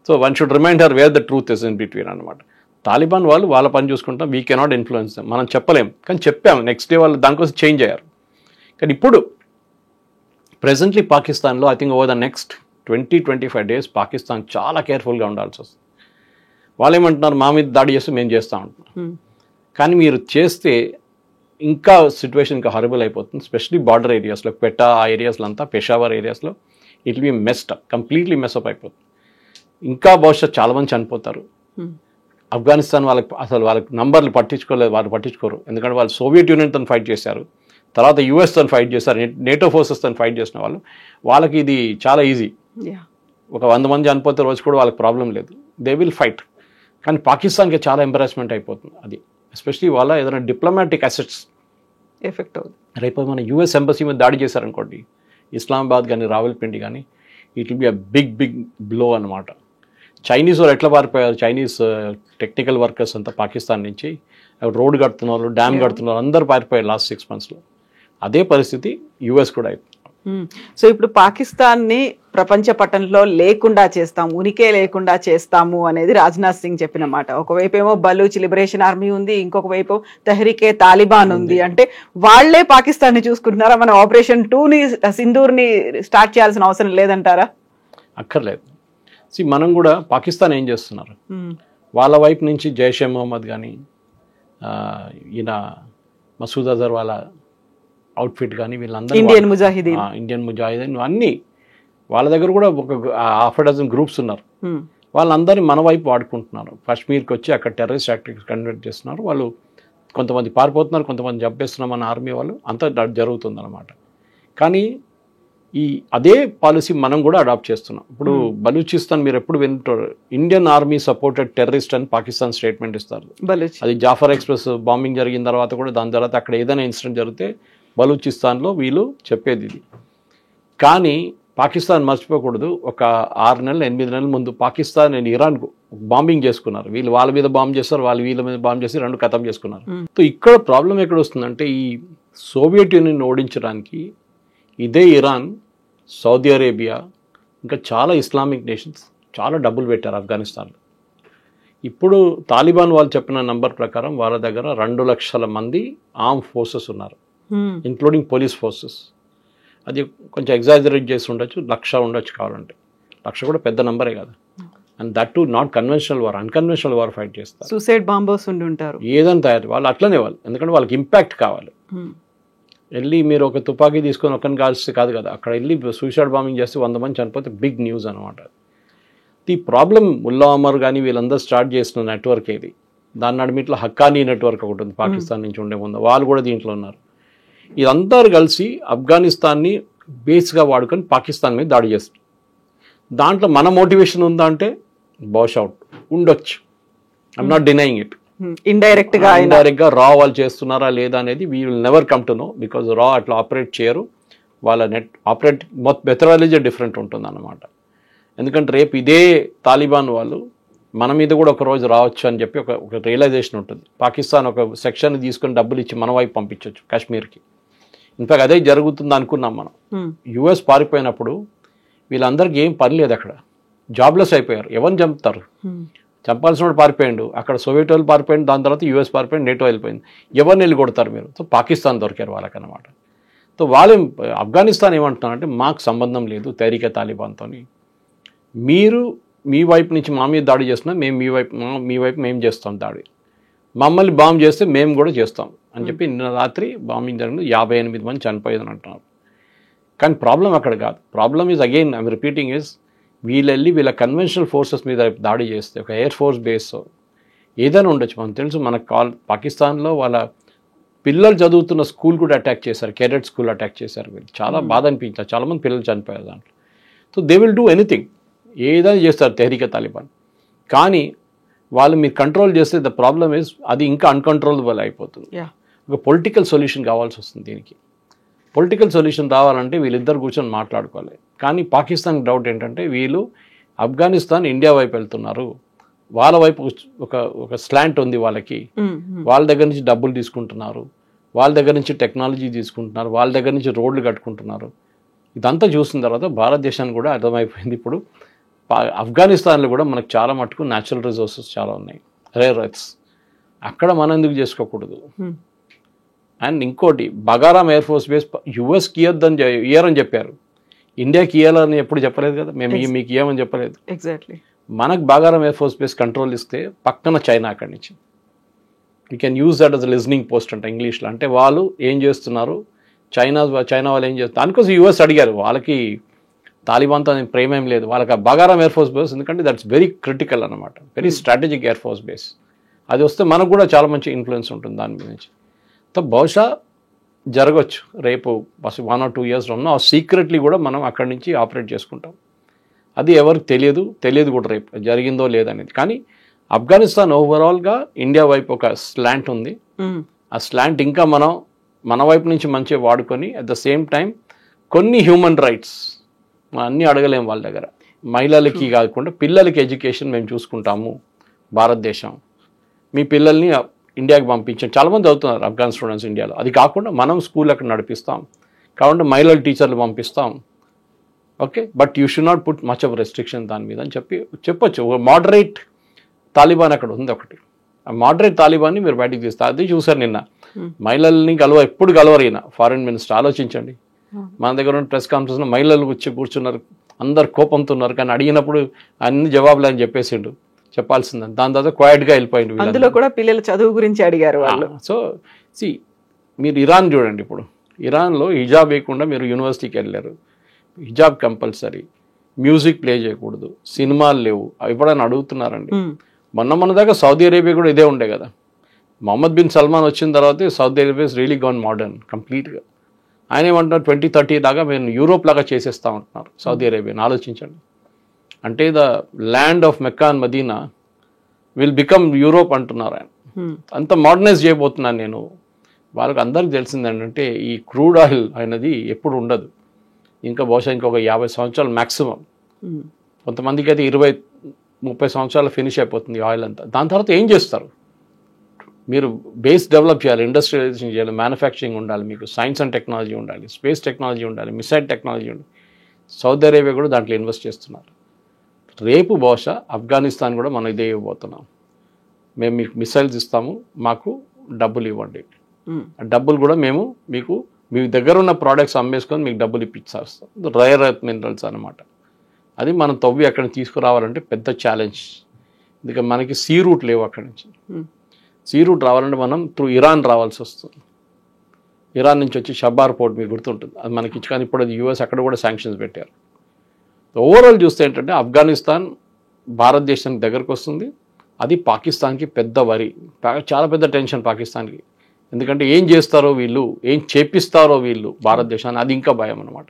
So one should remind her where the truth is in between అనమాట. తాలిబాన్ వాళ్ళు వాళ్ళ పని చూసుకుంటాం, వీ కెనాట్ ఇన్ఫ్లుయెన్స్ దెమ్. మనం చెప్పలేం, కానీ చెప్పాము. నెక్స్ట్ డే వాళ్ళు దానికోసం చేంజ్ అయ్యారు. కానీ ఇప్పుడు ప్రెజెంట్లీ పాకిస్తాన్లో I think over the next 20-25 days Pakistan చాలా కేర్ఫుల్గా ఉండాల్సి వస్తుంది. వాళ్ళు ఏమంటున్నారు, మా మీద దాడి చేస్తే మేము చేస్తూ ఉంటున్నాం. కానీ మీరు చేస్తే ఇంకా సిచ్యువేషన్ ఇంకా హారబుల్ అయిపోతుంది. స్పెషలీ బార్డర్ ఏరియాస్లో, క్వెట్టా ఆ ఏరియాస్లో అంతా, పెషావర్ ఏరియాస్లో it will B messed up, completely mess up అయిపోతుంది. ఇంకా బహుశా చాలామంది చనిపోతారు. ఆఫ్ఘనిస్తాన్ వాళ్ళకి నంబర్లు పట్టించుకోలేదు, వాళ్ళు పట్టించుకోరు. ఎందుకంటే వాళ్ళు సోవియట్ యూనియన్తో ఫైట్ చేశారు, తర్వాత యుఎస్తో ఫైట్ చేశారు, నేటో ఫోర్సెస్తో ఫైట్ చేసిన వాళ్ళకి ఇది చాలా ఈజీ. ఒక 100 మంది చనిపోతే రోజు కూడా వాళ్ళకి ప్రాబ్లం లేదు, దే విల్ ఫైట్. కానీ పాకిస్తాన్కి చాలా ఎంబరాస్మెంట్ అయిపోతుంది అది. ఎస్పెషలీ వాళ్ళ ఏదైనా డిప్లొమాటిక్ అసెట్స్ ఎఫెక్ట్ అవుతుంది. రేపు మన యూఎస్ ఎంబసీ మీద దాడి చేశారనుకోండి, ఇస్లామాబాద్ కానీ రావల్పిండి కానీ, it will be a big blow అనమాట. చైనీస్ వాళ్ళు ఎట్లా పారిపోయారు, చైనీస్ టెక్నికల్ వర్కర్స్ అంతా పాకిస్తాన్ నుంచి రోడ్ కడుతున్న వాళ్ళు, డ్యామ్ కడుతున్న వాళ్ళు అందరూ పారిపోయారు లాస్ట్ 6 monthsలో. అదే పరిస్థితి యుఎస్ కూడా అయిపోయింది. సో ఇప్పుడు పాకిస్తాన్ని ప్రపంచ పటంలో లేకుండా చేస్తాము, ఉనికే లేకుండా చేస్తాము అనేది రాజ్నాథ్ సింగ్ చెప్పిన మాట. ఒకవైపు ఏమో బలూచ్ లిబరేషన్ ఆర్మీ ఉంది, ఇంకొక వైపు తెహ్రీకే తాలిబాన్ ఉంది. అంటే వాళ్లే పాకిస్తాన్ ని చూసుకుంటున్నారా? మనం ఆపరేషన్ 2ని సింధూర్ని స్టార్ట్ చేయాల్సిన అవసరం లేదంటారా? అక్కర్లేదు. మనం కూడా పాకిస్తాన్ ఏం చేస్తున్నారు, వాళ్ళ వైపు నుంచి జైషే మొహమ్మద్ కానీ, ఈయన మసూద్ అజర్ వాళ్ళ అవుట్ఫిట్ కానీ, వీళ్ళందరూ ఇండియన్ ముజాహిదీన్ అన్నీ వాళ్ళ దగ్గర కూడా ఒక 6 గ్రూప్స్ ఉన్నారు. వాళ్ళందరినీ మన వైపు వాడుకుంటున్నారు. కాశ్మీర్కి వచ్చి అక్కడ టెర్రరిస్ట్ యాక్టివిటీస్ కండక్ట్ చేస్తున్నారు. వాళ్ళు కొంతమంది పారిపోతున్నారు, కొంతమంది చంపేస్తున్నారు మన ఆర్మీ వాళ్ళు. అంతా జరుగుతుంది అనమాట. కానీ అదే పాలసీ మనం కూడా అడాప్ట్ చేస్తున్నాం. ఇప్పుడు బలూచిస్తాన్ మీరు ఎప్పుడు వింటారు, ఇండియన్ ఆర్మీ సపోర్టెడ్ టెర్రరిస్ట్ అని పాకిస్తాన్ స్టేట్మెంట్ ఇస్తారు. అది జాఫర్ ఎక్స్ప్రెస్ బాంబింగ్ జరిగిన తర్వాత కూడా, దాని తర్వాత అక్కడ ఏదైనా ఇన్సిడెంట్ జరిగితే బలూచిస్తాన్లో వీళ్ళు చెప్పేది ఇది. కానీ పాకిస్తాన్ మర్చిపోకూడదు, ఒక 6 నెలలు 8 నెలల ముందు పాకిస్తాన్ అండ్ ఇరాన్ బాంబింగ్ చేసుకున్నారు. వీళ్ళు వాళ్ళ మీద బాంబ్ చేస్తారు, వాళ్ళు వీళ్ళ మీద బాంబ్ చేసి 2 ఖతం చేసుకున్నారు. సో ఇక్కడ ప్రాబ్లం ఎక్కడ వస్తుందంటే, ఈ సోవియట్ యూనియన్ ఓడించడానికి ఇదే ఇరాన్, సౌదీ అరేబియా, ఇంకా చాలా ఇస్లామిక్ నేషన్స్ చాలా డబ్బులు పెట్టారు ఆఫ్ఘనిస్తాన్లో. ఇప్పుడు తాలిబాన్ వాళ్ళు చెప్పిన నంబర్ ప్రకారం వాళ్ళ దగ్గర 2 లక్షల మంది ఆర్మ్ ఫోర్సెస్ ఉన్నారు, ఇంక్లూడింగ్ పోలీస్ ఫోర్సెస్. అది కొంచెం ఎగ్జాజరేట్ చేసి ఉండొచ్చు, 1,00,000 ఉండొచ్చు కావాలంటే. 1,00,000 కూడా పెద్ద నంబరే కదా. And that to not conventional war, unconventional war fight చేస్తారు. సూసైడ్ బాంబర్స్ ఉండి ఉంటారు, ఏదైనా తయారు వాళ్ళు అట్లనే వాళ్ళు, ఎందుకంటే వాళ్ళకి ఇంపాక్ట్ కావాలి. వెళ్ళి మీరు ఒక తుపాకీ తీసుకొని ఒకరిని కాల్స్తే కాదు కదా, అక్కడ వెళ్ళి సూసైడ్ బాంబింగ్ చేస్తే 100 మంది చనిపోతే బిగ్ న్యూస్ అనమాట. ది ప్రాబ్లం ముల్లా అమర్ కానీ వీళ్ళందరూ స్టార్ట్ చేసిన నెట్వర్క్ ఇది. దాని నడిమిట్లో హక్కానీ నెట్వర్క్ ఒకటి ఉంది పాకిస్తాన్ నుంచి ఉండే ముందు, వాళ్ళు కూడా దీంట్లో ఉన్నారు. ఇదందరూ కలిసి ఆఫ్ఘనిస్తాన్ని బేస్గా వాడుకొని పాకిస్తాన్ మీద దాడి చేస్తారు. దాంట్లో మన మోటివేషన్ ఉందా అంటే బహుశా ఉండొచ్చు. I'm not denying it. ఇండైరెక్ట్గా రా వాళ్ళు చేస్తున్నారా లేదా అనేది we will never come to know, because రా అట్లా ఆపరేట్ చేయరు. వాళ్ళ ఆపరేట్ మెథడాలజీ డిఫరెంట్ ఉంటుంది అన్నమాట. ఎందుకంటే రేపు ఇదే తాలిబాన్ వాళ్ళు మన మీద కూడా ఒక రోజు రావచ్చు అని చెప్పి ఒక రియలైజేషన్ ఉంటుంది. పాకిస్తాన్ ఒక సెక్షన్ తీసుకొని డబ్బులు ఇచ్చి మన వైపు పంపించవచ్చు కాశ్మీర్కి. ఇన్ఫాక్ట్ అదే జరుగుతుంది అనుకున్నాం మనం. యుఎస్ పారిపోయినప్పుడు వీళ్ళందరికీ ఏం పని లేదు, అక్కడ జాబ్లెస్ అయిపోయారు. ఎవరిని చంపుతారు? చంపాల్సిన వాడు పారిపోయాడు, అక్కడ సోవియట్ వాళ్ళు పారిపోయింది, దాని తర్వాత యూఎస్ పారిపోయింది, నేటో వెళ్ళిపోయింది. ఎవరిని వెళ్ళి కొడతారు మీరు? సో పాకిస్తాన్ దొరికారు వాళ్ళకనమాట. సో వాళ్ళు ఆఫ్ఘనిస్తాన్ ఏమంటున్నారంటే మాకు సంబంధం లేదు తహరీకే తాలిబాన్తో, మీరు మీ వైపు నుంచి మా మీద దాడి చేస్తున్నాం, మేము మీ వైపు మేము చేస్తాం దాడి, మమ్మల్ని బాంబ్ చేస్తే మేము కూడా చేస్తాం అని చెప్పి నిన్న రాత్రి బాంబింగ్ జరిగింది. 58 మంది చనిపోయేదని అంటున్నారు. కానీ ప్రాబ్లం అక్కడ కాదు. Problem is again I'm repeating is వీళ్ళ కన్వెన్షనల్ ఫోర్సెస్ మీద దాడి చేస్తే, ఒక ఎయిర్ ఫోర్స్ బేస్ ఏదైనా ఉండొచ్చు. మనకు తెలుసు, మన పాకిస్తాన్లో వాళ్ళ పిల్లలు చదువుతున్న స్కూల్ కూడా అటాక్ చేశారు, కేడెట్ స్కూల్ అటాక్ చేశారు. వీళ్ళు చాలా బాధ అనిపించారు, చాలామంది పిల్లలు చనిపోయారు దాంట్లో. So they will do anything, ఏదైనా చేస్తారు తెహరీకే తాలిబాన్. కానీ వాళ్ళు మీరు కంట్రోల్ చేస్తే ద ప్రాబ్లమ్ ఈజ్ అది ఇంకా అన్కంట్రోలబుల్ అయిపోతుంది. ఒక పొలిటికల్ సొల్యూషన్ కావాల్సి వస్తుంది దీనికి. పొలిటికల్ సొల్యూషన్ రావాలంటే వీళ్ళిద్దరు కూర్చొని మాట్లాడుకోవాలి. కానీ పాకిస్తాన్ డౌట్ ఏంటంటే వీళ్ళు ఆఫ్ఘనిస్తాన్ ఇండియా వైపు వెళ్తున్నారు, వాళ్ళ వైపు ఒక స్లాంట్ ఉంది వాళ్ళకి, వాళ్ళ దగ్గర నుంచి డబ్బులు తీసుకుంటున్నారు, వాళ్ళ దగ్గర నుంచి టెక్నాలజీ తీసుకుంటున్నారు, వాళ్ళ దగ్గర నుంచి రోడ్లు కట్టుకుంటున్నారు. ఇదంతా చూసిన తర్వాత భారతదేశానికి కూడా అర్థమైపోయింది ఇప్పుడు ఆఫ్ఘనిస్తాన్లో కూడా మనకు చాలా మటుకు న్యాచురల్ రిసోర్సెస్ చాలా ఉన్నాయి, రేర్ ఎర్త్స్. అక్కడ మనం ఎందుకు చేసుకోకూడదు? అండ్ ఇంకోటి, బగారాం ఎయిర్ ఫోర్స్ బేస్ యుఎస్కి ఇయ్యరని చెప్పారు, ఇండియాకి ఇయ్యాలని ఎప్పుడు చెప్పలేదు కదా, మేము మీకు ఇయ్యమని చెప్పలేదు. ఎగ్జాక్ట్లీ. మనకు Bagram air force base control ఇస్తే పక్కన చైనా అక్కడి నుంచి you can use that as listening post అంట ఇంగ్లీష్లో. అంటే వాళ్ళు ఏం చేస్తున్నారు, చైనా వాళ్ళు ఏం చేస్తారు, దానికోసం యూఎస్ అడిగారు. వాళ్ళకి తాలిబాన్తో ప్రేమ ఏం లేదు, వాళ్ళకి ఆ బగారాం ఎయిర్ ఫోర్స్ బేస్, ఎందుకంటే దట్స్ వెరీ క్రిటికల్ అనమాట, very strategic air force base. అది వస్తే మనకు కూడా చాలా మంచి ఇన్ఫ్లుయెన్స్ ఉంటుంది దాని గురించి. సో బహుశా జరగవచ్చు రేపు 1 or 2 years ఉన్న సీక్రెట్లీ కూడా మనం అక్కడి నుంచి ఆపరేట్ చేసుకుంటాం. అది ఎవరికి తెలియదు కూడా రేపు జరిగిందో లేదనేది. కానీ ఆఫ్ఘనిస్తాన్ ఓవరాల్గా ఇండియా వైపు ఒక స్లాంట్ ఉంది. ఆ స్లాంట్ ఇంకా మన వైపు నుంచి మంచిగా వాడుకొని అట్ ద సేమ్ టైం కొన్ని హ్యూమన్ రైట్స్ అన్నీ అడగలేము వాళ్ళ దగ్గర. మహిళలకి కాకుండా పిల్లలకి ఎడ్యుకేషన్ మేము చూసుకుంటాము భారతదేశం, మీ పిల్లల్ని ఇండియాకి పంపించాం. చాలామంది అవుతున్నారు ఆఫ్ఘన్ స్టూడెంట్స్ ఇండియాలో. అది కాకుండా మనం స్కూల్ అక్కడ నడిపిస్తాం, కాబట్టి మహిళల టీచర్లు పంపిస్తాం. Okay, but you should not put much of restriction దాని మీద అని చెప్పొచ్చు. ఒక మోడరేట్ తాలిబాన్ అక్కడ ఉంది ఒకటి. ఆ మోడరేట్ తాలిబాన్ని మీరు బయటకు తీస్తారు. అది చూసారు నిన్న, మహిళల్ని ఎప్పుడు గలవరైనా ఫారిన్ మినిస్టర్. ఆలోచించండి, మన దగ్గర ఉన్న ప్రెస్ కాన్ఫరెన్స్లో మహిళలు వచ్చి కూర్చున్నారు, అందరు కోపంతో ఉన్నారు. కానీ అడిగినప్పుడు అన్ని జవాబులు అని చెప్పేసిండు, చెప్పాల్సిందని. దాని తర్వాత క్వైట్గా వెళ్ళిపోయింది. అందులో కూడా పిల్లల చదువు గురించి అడిగారు వాళ్ళు. సో మీరు ఇరాన్ చూడండి. ఇప్పుడు ఇరాన్లో హిజాబ్ వేయకుండా మీరు యూనివర్సిటీకి వెళ్ళారు, హిజాబ్ కంపల్సరీ, మ్యూజిక్ ప్లే చేయకూడదు, సినిమాలు లేవు. ఎప్పుడైనా అడుగుతున్నారండి? మొన్న దాకా సౌదీ అరేబియా కూడా ఇదే ఉండే కదా. మొహమ్మద్ బిన్ సల్మాన్ వచ్చిన తర్వాత Saudi Arabia is really gone modern కంప్లీట్గా. ఆయన ఏమంటున్నారు, 2030 దాకా మేము యూరోప్ లాగా చేసేస్తా ఉంటున్నారు సౌదీ అరేబియాని. ఆలోచించండి, అంటే the land of Mecca and Medina will become Europe అంటున్నారు ఆయన. అంత మోడర్నైజ్ చేయబోతున్నాను నేను. వాళ్ళకి అందరికి తెలిసింది ఏంటంటే ఈ క్రూడ్ ఆయిల్ అనేది ఎప్పుడు ఉండదు, ఇంకా బహుశా ఇంకొక 50 సంవత్సరాలు మ్యాక్సిమం. కొంతమందికి అయితే 20-30 సంవత్సరాలు ఫినిష్ అయిపోతుంది ఆయిల్ అంతా. దాని తర్వాత ఏం చేస్తారు? మీరు బేస్ డెవలప్ చేయాలి, ఇండస్ట్రియలైజేషన్ చేయాలి, మ్యానుఫ్యాక్చరింగ్ ఉండాలి, మీకు సైన్స్ అండ్ టెక్నాలజీ ఉండాలి, స్పేస్ టెక్నాలజీ ఉండాలి, మిసైల్ టెక్నాలజీ ఉండాలి. సౌదీ అరేబియా కూడా దాంట్లో ఇన్వెస్ట్ చేస్తున్నారు. రేపు బహుశా ఆఫ్ఘనిస్తాన్ కూడా మనం ఇదే ఇవ్వబోతున్నాం. మేము మీకు మిసైల్స్ ఇస్తాము, మాకు డబ్బులు ఇవ్వండి. డబ్బులు కూడా మేము మీ దగ్గర ఉన్న ప్రోడక్ట్స్ అమ్మేసుకొని మీకు డబ్బులు ఇప్పించేస్తాం. రేర్ ఎర్త్ మినరల్స్ అనమాట. అది మనం తవ్వి అక్కడికి తీసుకురావాలంటే పెద్ద ఛాలెంజ్. ఎందుకంటే మనకి సీ రూట్ లేవు అక్కడి నుంచి. సీ రూట్ రావాలంటే మనం త్రూ ఇరాన్ రావాల్సి వస్తుంది. ఇరాన్ నుంచి వచ్చి షబార్ పోర్ట్ మీకు గుర్తుంటుంది, అది మనకి కానీ ఇప్పుడు అది యూఎస్ అక్కడ కూడా శాంక్షన్స్ పెట్టారు. ఓవరాల్ చూస్తే ఏంటంటే ఆఫ్ఘనిస్తాన్ భారతదేశానికి దగ్గరకు వస్తుంది. అది పాకిస్తాన్కి పెద్ద వరి, చాలా పెద్ద టెన్షన్ పాకిస్తాన్కి. ఎందుకంటే ఏం చేస్తారో వీళ్ళు, ఏం చేపిస్తారో వీళ్ళు భారతదేశాన్ని, అది ఇంకా భయం అనమాట.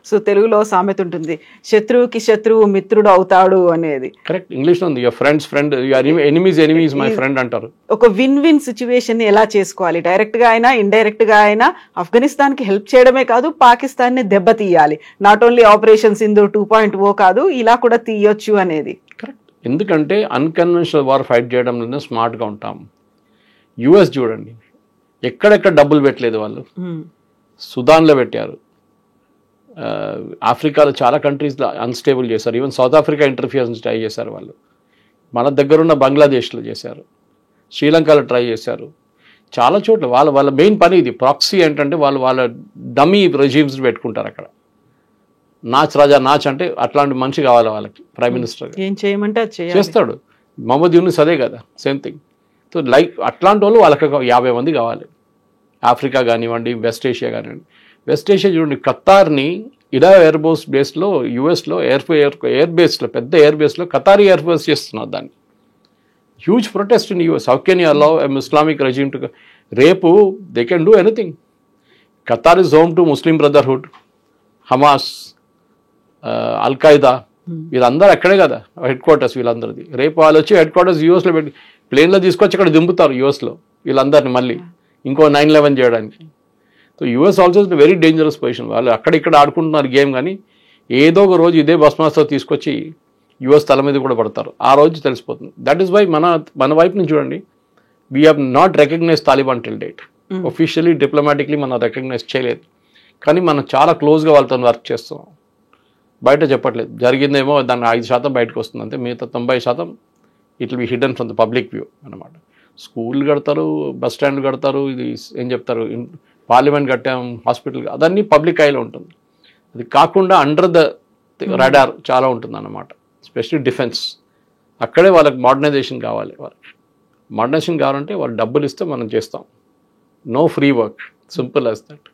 సో తెలుగులో సామెత ఉంటుంది, శత్రువుకి శత్రువు మిత్రుడు అవుతాడు అనేది. కరెక్ట్. ఇంగ్లీష్లో ఉంది, your friends friend, your enemies enemies my friend అంటారు. ఒక విన్ విన్ సిచ్యువేషన్ ని ఎలా చేసుకోవాలి, డైరెక్ట్ గా అయినా ఇండైరెక్ట్ గా అయినా ఆఫ్ఘనిస్తాన్ కి హెల్ప్ చేయడమే కాదు, పాకిస్తాన్ ని దెబ్బతీయాలి. నాట్ ఓన్లీ ఆపరేషన్ సింధూర్ 2.0 కాదు, ఇలా కూడా తీయొచ్చు అనేది. కరెక్ట్. ఎందుకంటే అన్కన్వెన్షనల్ వార్ ఫైట్ చేయడంలోనే స్మార్ట్గా ఉంటాం. యుఎస్ చూడండి, ఎక్కడెక్కడ డబ్బులు పెట్టలేదు వాళ్ళు. సుదాన్లో పెట్టారు, ఆఫ్రికాలో చాలా కంట్రీస్లో అన్స్టేబుల్ చేశారు, even south Africa interference try చేశారు వాళ్ళు. మన దగ్గరున్న బంగ్లాదేశ్లో చేశారు, శ్రీలంకలో ట్రై చేశారు, చాలా చోట్ల. వాళ్ళ మెయిన్ పని ఇది. ప్రాక్సీ ఏంటంటే వాళ్ళ డమ్మీ రెజీమ్స్ పెట్టుకుంటారు అక్కడ. నాచ్ రాజా నాచ్ అంటే అట్లాంటి మనిషి కావాలి వాళ్ళకి, ప్రైమ్ మినిస్టర్. ఏం చేయమంటే అది చేస్తాడు. మహమ్మద్ యూనిస్ అదే కదా, సేమ్ థింగ్. సో లైక్ అట్లాంటి వాళ్ళు వాళ్ళకి 50 మంది కావాలి. ఆఫ్రికా కానివ్వండి, వెస్ట్ ఏషియా కానివ్వండి. వెస్ట్ ఏషియా చూడండి, ఖతార్ని ఇడా ఎయిర్ బోస్ బేస్లో, యుఎస్లో ఎయిర్ బేస్లో, పెద్ద ఎయిర్ బేస్లో ఖతారీ ఎయిర్ బేస్ చేస్తున్నారు దాన్ని. Huge protest in US. How can you allow Islamic regime to, రేపు they can do anything. Qatar is home to Muslim brotherhood, Hamas, Al Qaeda, వీళ్ళందరూ అక్కడే కదా హెడ్ క్వార్టర్స్ వీళ్ళందరిది. రేపు వాళ్ళు వచ్చి హెడ్ క్వార్టర్స్ యూఎస్లో పెట్టి ప్లేన్లో తీసుకొచ్చి ఇక్కడ దింపుతారు యూఎస్లో వీళ్ళందరినీ మళ్ళీ ఇంకో 9/11 చేయడానికి. So US also is very dangerous position. వాళ్ళు అక్కడిక్కడ ఆడుకుంటున్నారు గేమ్, కానీ ఏదో ఒక రోజు ఇదే బస్మాస్తో తీసుకొచ్చి యుఎస్ తల మీద కూడా పడతారు. ఆ రోజు తెలిసిపోతుంది. దట్ ఈస్ వై మన వైపు నుంచి చూడండి, we have not recognise Taliban till date. Officially diplomatically మనం రికగ్నైజ్ చేయలేదు, కానీ మనం చాలా క్లోజ్గా వాళ్ళతో వర్క్ చేస్తున్నాం. బయట చెప్పట్లేదు. జరిగిందేమో దాన్ని 5% బయటకు వస్తుంది అంతే, మిగతా 90% it will be hidden from the public view అనమాట. స్కూల్ కడతారు, బస్ స్టాండ్ కడతారు, ఇది ఏం చెప్తారు, పార్లమెంట్ కట్టాం, హాస్పిటల్, అదన్నీ పబ్లిక్ ఐలో ఉంటుంది. అది కాకుండా అండర్ ద రాడార్ చాలా ఉంటుంది అన్నమాట. స్పెషల్లీ డిఫెన్స్, అక్కడే వాళ్ళకి మోడర్నైజేషన్ కావాలి. వాళ్ళకి మోడర్నైజేషన్ కావాలంటే వాళ్ళు డబ్బులు ఇస్తే మనం చేస్తాం. No free work, simple as that.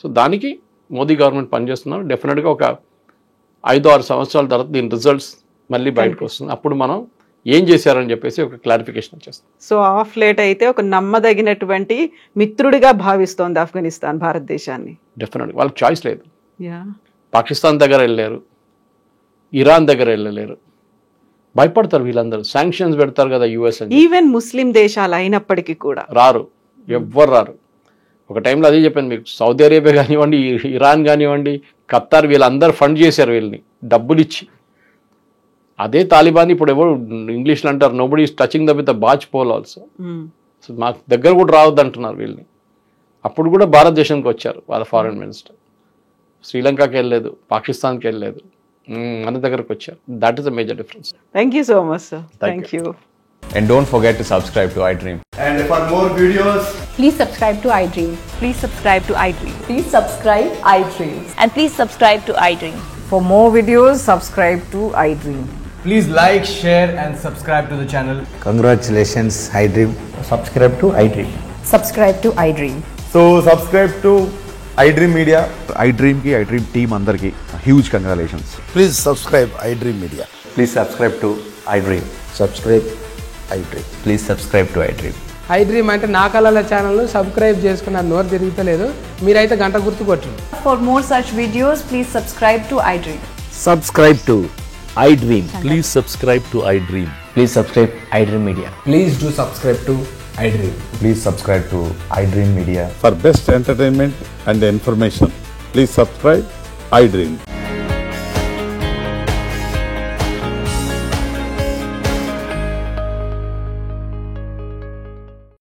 So దానికి మోదీ గవర్నమెంట్ పనిచేస్తున్నారు. డెఫినెట్గా ఒక 5-6 సంవత్సరాల తర్వాత దీని రిజల్ట్స్ మళ్ళీ బయటకు వస్తుంది. అప్పుడు మనం ఏం చేశారని చెప్పేసి ఒక క్లారిఫికేషన్ వచ్చేస్తుంది. సో ఆఫ్ లేట్ అయితే ఒక నమ్మదగినటువంటి మిత్రుడిగా భావిస్తోంది ఆఫ్ఘనిస్తాన్ భారతదేశాన్ని. డెఫినెట్గా వాళ్ళకి చాయిస్ లేదు. పాకిస్తాన్ దగ్గర వెళ్ళలేరు, ఇరాన్ దగ్గర వెళ్ళలేరు, భయపడతారు వీళ్ళందరూ. శాంక్షన్స్ పెడతారు కదా యుఎస్ అని. ఈవెన్ ముస్లిం దేశాలు అయినప్పటికీ కూడా రారు, ఎవ్వరు రారు. ఒక టైంలో అదే చెప్పాను మీకు, సౌదీ అరేబియా కానివ్వండి, ఇరాన్ కానివ్వండి, ఖతార్, వీళ్ళందరూ ఫండ్ చేశారు వీళ్ళని డబ్బులు ఇచ్చి. అదే తాలిబాన్ ఇప్పుడు ఎవరు ఇంగ్లీష్లో అంటారు, nobody is touching the with the barge pole also. So మాకు దగ్గర కూడా రావద్దు అంటున్నారు వీళ్ళని. అప్పుడు కూడా భారతదేశానికి వచ్చారు వాళ్ళ ఫారెన్ మినిస్టర్. శ్రీలంకకి వెళ్ళలేదు, పాకిస్తాన్కి వెళ్ళలేదు, మన దగ్గరకు వచ్చారు. That is the major difference. Thank you so much sir. Thank you. And don't forget to subscribe to iDream. And for more videos, please subscribe to iDream. Please subscribe to iDream. Please subscribe iDream. And please subscribe to iDream. For more videos, subscribe to iDream. please like, share and subscribe to the channel. Congratulations, iDream. Subscribe to iDream. Subscribe to iDream. So subscribe to iDream Media. iDream ki iDream team andarki huge congratulations. Please subscribe iDream Media. Please subscribe to iDream. Subscribe iDream. Please subscribe to iDream. iDream అంటే నా కళల ఛానల్ సబ్స్క్రైబ్ చేసుకున్న నోరు తిరుగుతలేదు, మీరైతే గంట గుర్తు కొట్టండి. For more such videos, please subscribe to iDream. Subscribe to iDream. Please subscribe to iDream. Please subscribe iDream Media. Please do subscribe to iDream. Please subscribe to iDream Media. For best entertainment and information, please subscribe iDream.